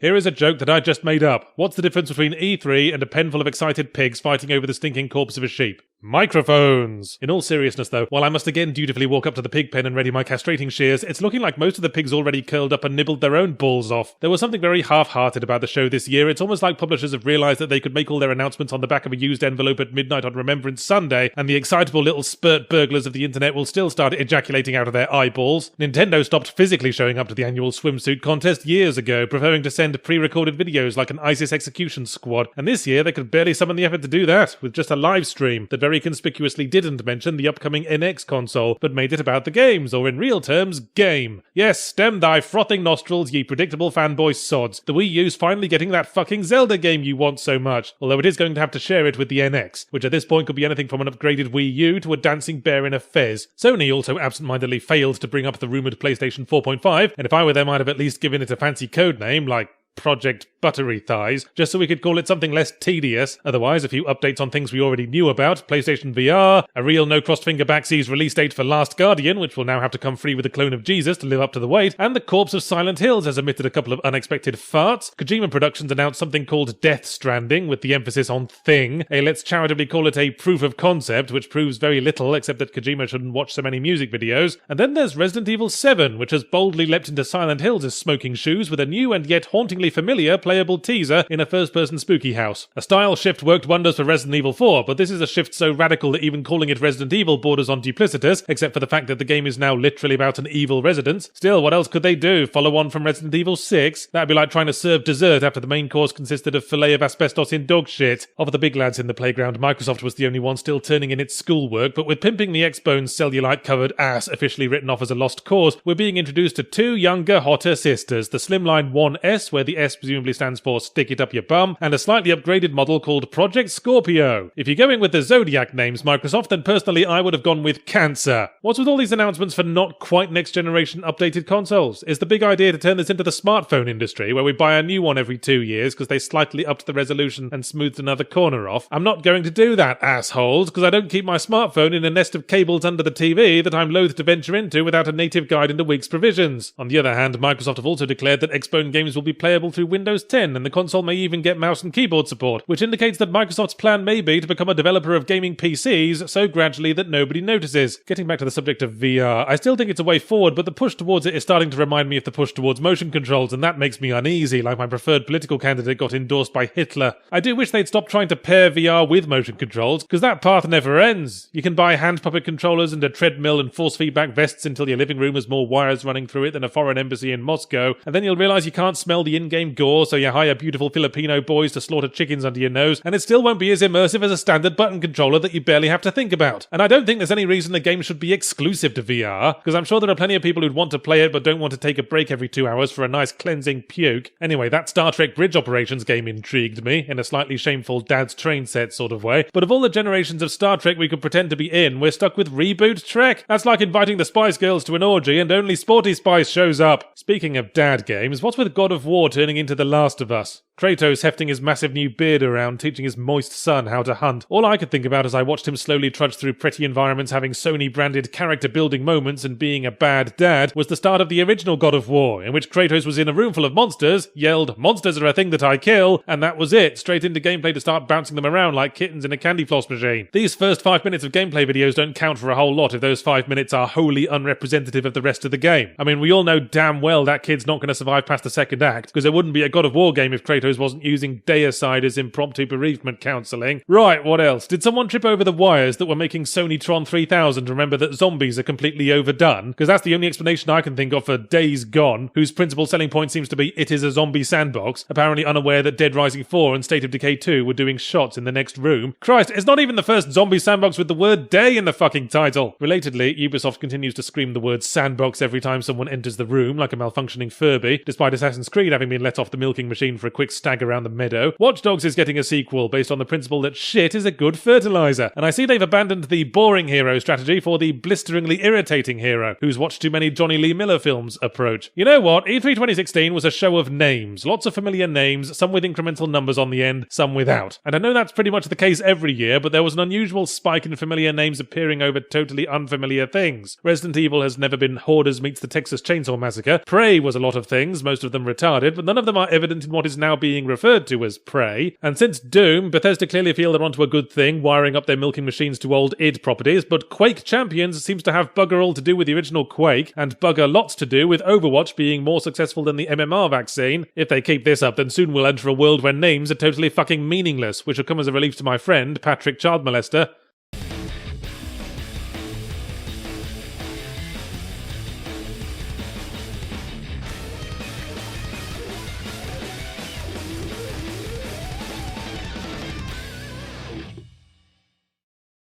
Here is a joke that I just made up. What's the difference between E3 and a pen full of excited pigs fighting over the stinking corpse of a sheep? Microphones! In all seriousness though, while I must again dutifully walk up to the pig pen and ready my castrating shears, it's looking like most of the pigs already curled up and nibbled their own balls off. There was something very half-hearted about the show this year. It's almost like publishers have realised that they could make all their announcements on the back of a used envelope at midnight on Remembrance Sunday, and the excitable little spurt burglars of the internet will still start ejaculating out of their eyeballs. Nintendo stopped physically showing up to the annual swimsuit contest years ago, preferring to send pre-recorded videos like an ISIS execution squad, and this year they could barely summon the effort to do that, with just a live stream that very conspicuously didn't mention the upcoming NX console, but made it about the games, or in real terms, game. Yes, stem thy frothing nostrils, ye predictable fanboy sods. The Wii U's finally getting that fucking Zelda game you want so much, although it is going to have to share it with the NX, which at this point could be anything from an upgraded Wii U to a dancing bear in a fez. Sony also absent-mindedly failed to bring up the rumoured PlayStation 4.5, and if I were them I'd have at least given it a fancy code name like Project Buttery Thighs, just so we could call it something less tedious. Otherwise, a few updates on things we already knew about, PlayStation VR, a real no-crossed-finger backsies release date for Last Guardian, which will now have to come free with a clone of Jesus to live up to the wait, and the corpse of Silent Hills has emitted a couple of unexpected farts. Kojima Productions announced something called Death Stranding, with the emphasis on thing, let's charitably call it a proof of concept, which proves very little, except that Kojima shouldn't watch so many music videos. And then there's Resident Evil 7, which has boldly leapt into Silent Hills' smoking shoes with a new and yet hauntingly familiar playable teaser in a first-person spooky house. A style shift worked wonders for Resident Evil 4, but this is a shift so radical that even calling it Resident Evil borders on duplicitous, except for the fact that the game is now literally about an evil residence. Still, what else could they do? Follow on from Resident Evil 6? That'd be like trying to serve dessert after the main course consisted of fillet of asbestos in dog shit. Of the big lads in the playground, Microsoft was the only one still turning in its schoolwork, but with pimping the X-Bone's cellulite-covered ass officially written off as a lost cause, we're being introduced to two younger, hotter sisters, the Slimline 1S, where the S presumably stands for stick it up your bum, and a slightly upgraded model called Project Scorpio. If you're going with the Zodiac names, Microsoft, then personally I would have gone with Cancer. What's with all these announcements for not quite next generation updated consoles? Is the big idea to turn this into the smartphone industry, where we buy a new one every 2 years because they slightly upped the resolution and smoothed another corner off? I'm not going to do that, assholes, because I don't keep my smartphone in a nest of cables under the TV that I'm loath to venture into without a native guide into Wix provisions. On the other hand, Microsoft have also declared that Xbone games will be playable through Windows 10, and the console may even get mouse and keyboard support, which indicates that Microsoft's plan may be to become a developer of gaming PCs so gradually that nobody notices. Getting back to the subject of VR, I still think it's a way forward, but the push towards it is starting to remind me of the push towards motion controls, and that makes me uneasy, like my preferred political candidate got endorsed by Hitler. I do wish they'd stop trying to pair VR with motion controls, because that path never ends. You can buy hand puppet controllers and a treadmill and force feedback vests until your living room has more wires running through it than a foreign embassy in Moscow, and then you'll realise you can't smell the in-game gore, so you hire beautiful Filipino boys to slaughter chickens under your nose, and it still won't be as immersive as a standard button controller that you barely have to think about. And I don't think there's any reason the game should be exclusive to VR, because I'm sure there are plenty of people who'd want to play it but don't want to take a break every 2 hours for a nice cleansing puke. Anyway, that Star Trek Bridge Operations game intrigued me, in a slightly shameful dad's train set sort of way, but of all the generations of Star Trek we could pretend to be in, we're stuck with Reboot Trek? That's like inviting the Spice Girls to an orgy and only Sporty Spice shows up. Speaking of dad games, what's with God of War turning into The Last of Us? Kratos hefting his massive new beard around, teaching his moist son how to hunt. All I could think about as I watched him slowly trudge through pretty environments having Sony-branded character-building moments and being a bad dad was the start of the original God of War, in which Kratos was in a room full of monsters, yelled, "Monsters are a thing that I kill," and that was it, straight into gameplay to start bouncing them around like kittens in a candy floss machine. These first 5 minutes of gameplay videos don't count for a whole lot if those 5 minutes are wholly unrepresentative of the rest of the game. I mean, we all know damn well that kid's not going to survive past the second act, because there wouldn't be a God of War game if Kratos wasn't using deicide as impromptu bereavement counselling. Right, what else? Did someone trip over the wires that were making Sony Tron 3000 remember that zombies are completely overdone? Because that's the only explanation I can think of for Days Gone, whose principal selling point seems to be it is a zombie sandbox, apparently unaware that Dead Rising 4 and State of Decay 2 were doing shots in the next room. Christ, it's not even the first zombie sandbox with the word day in the fucking title. Relatedly, Ubisoft continues to scream the word sandbox every time someone enters the room, like a malfunctioning Furby, despite Assassin's Creed having been let off the milking machine for a quick stag around the meadow. Watch Dogs is getting a sequel based on the principle that shit is a good fertilizer. And I see they've abandoned the boring hero strategy for the blisteringly irritating hero, who's watched too many Johnny Lee Miller films approach. You know what? E3 2016 was a show of names. Lots of familiar names, some with incremental numbers on the end, some without. And I know that's pretty much the case every year, but there was an unusual spike in familiar names appearing over totally unfamiliar things. Resident Evil has never been Hoarders meets the Texas Chainsaw Massacre. Prey was a lot of things, most of them retarded, but none of them are evident in what is now being referred to as Prey. And since Doom, Bethesda clearly feel they're onto a good thing, wiring up their milking machines to old id properties, but Quake Champions seems to have bugger all to do with the original Quake, and bugger lots to do with Overwatch being more successful than the MMR vaccine. If they keep this up, then soon we'll enter a world where names are totally fucking meaningless, which will come as a relief to my friend, Patrick Childmolester.